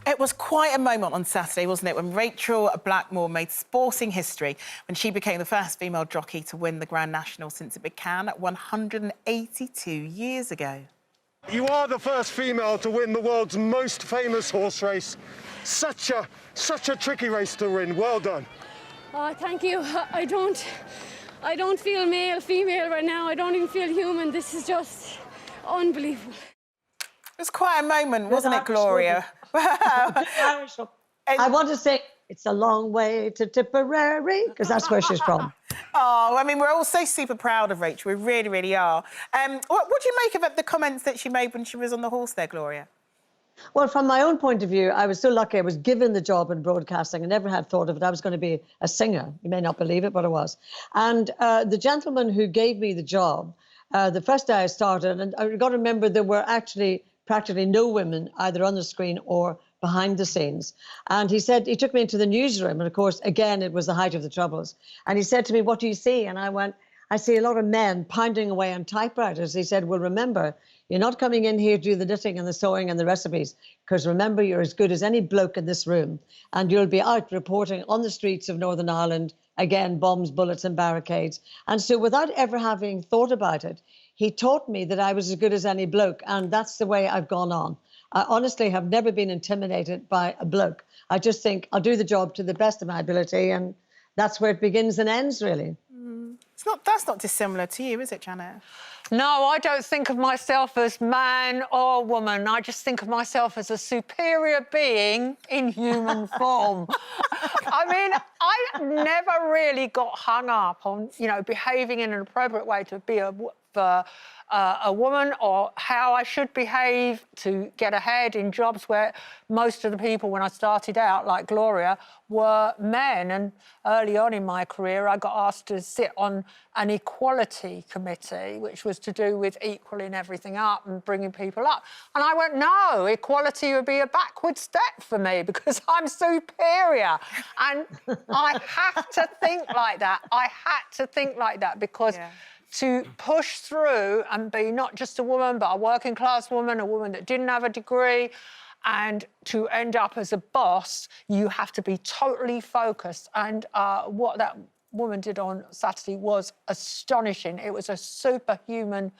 It was quite a moment on Saturday, wasn't it, when Rachael Blackmore made sporting history when she became the first female jockey to win the Grand National since it began 182 years ago. You are the first female to win the world's most famous horse race. Such a tricky race to win. Well done. Oh, thank you. I don't feel male, female right now. I don't even feel human. This is just unbelievable. It was quite a moment, wasn't it, Gloria? I want to say it's a long way to Tipperary, because that's where she's from. Oh, I mean, we're all so super proud of Rachel. We really, really are. What do you make of the comments that she made when she was on the horse there, Gloria? Well, from my own point of view, I was so lucky I was given the job in broadcasting. I never had thought of it. I was going to be a singer. You may not believe it, but I was. And the gentleman who gave me the job, the first day I started, and I've got to remember there were actually practically no women either on the screen or behind the scenes. And he said, he took me into the newsroom. And of course, again, it was the height of the Troubles. And he said to me, "What do you see?" And I went, "I see a lot of men pounding away on typewriters." He said, "Well, remember, you're not coming in here to do the knitting and the sewing and the recipes, because remember, you're as good as any bloke in this room. And you'll be out reporting on the streets of Northern Ireland, again, bombs, bullets and barricades." And so without ever having thought about it, he taught me that I was as good as any bloke. And that's the way I've gone on. I honestly have never been intimidated by a bloke. I just think I'll do the job to the best of my ability, and that's where it begins and ends, really. That's not dissimilar to you, is it, Janet? No, I don't think of myself as man or woman. I just think of myself as a superior being in human form. I mean, I never really got hung up on, you know, behaving in an appropriate way to be a woman, or how I should behave to get ahead in jobs where most of the people, when I started out, like Gloria, were men. And early on in my career, I got asked to sit on an equality committee, which was to do with equaling everything up and bringing people up. And I went, no, equality would be a backward step for me because I'm superior. And I have to think like that. I had to think like that because... Yeah. To push through and be not just a woman, but a working class woman, a woman that didn't have a degree, and to end up as a boss, you have to be totally focused. And what that woman did on Saturday was astonishing. It was a superhuman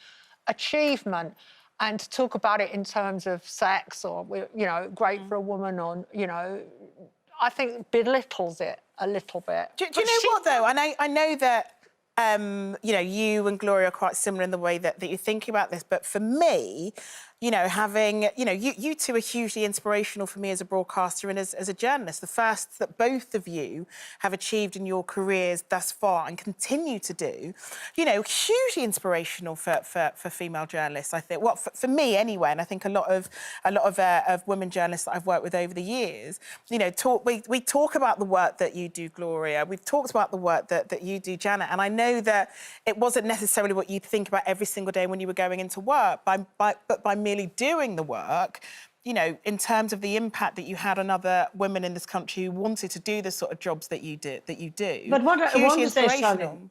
achievement. And to talk about it in terms of sex or, you know, great for a woman on, you know, I think belittles it a little bit. Do you know what, though? I know that you know, you and Gloria are quite similar in the way that you're thinking about this. But for me, you know, having, you know, you two are hugely inspirational for me as a broadcaster and as a journalist. The first that both of you have achieved in your careers thus far and continue to do, you know, hugely inspirational for female journalists, I think. Well, for me anyway, and I think a lot of women journalists that I've worked with over the years, you know, we talk about the work that you do, Gloria. We've talked about the work that you do, Janet, and I know that it wasn't necessarily what you'd think about every single day when you were going into work, but by merely doing the work, you know, in terms of the impact that you had on other women in this country who wanted to do the sort of jobs that you do. But what I want to say, Charlene,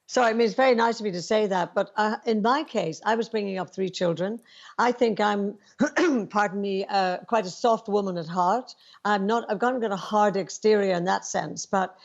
sorry, I mean, it's very nice of you to say that, but in my case, I was bringing up 3 children. I think I'm, pardon me, quite a soft woman at heart. I've got a hard exterior in that sense, but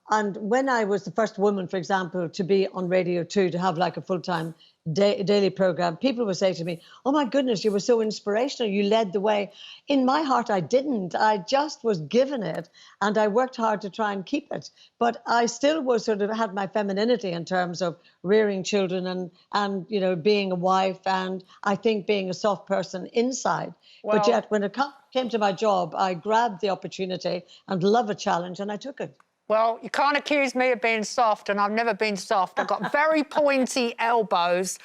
and when I was the first woman, for example, to be on Radio 2, to have like a full-time daily program, people would say to me, "Oh my goodness, you were so inspirational, you led the way." In my heart, I didn't. I just was given it, and I worked hard to try and keep it. But I still was sort of had my femininity in terms of rearing children and you know, being a wife, and I think being a soft person inside. Well, but yet when it came to my job, I grabbed the opportunity and love a challenge, and I took it. Well, you can't accuse me of being soft, and I've never been soft. I've got very pointy elbows,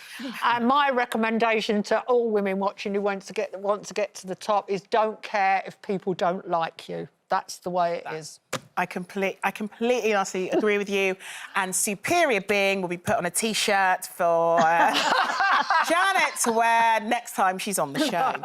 and my recommendation to all women watching who want to get to the top is don't care if people don't like you. That's the way it is. I completely honestly agree with you. And superior being will be put on a T-shirt for Janet to wear next time she's on the show.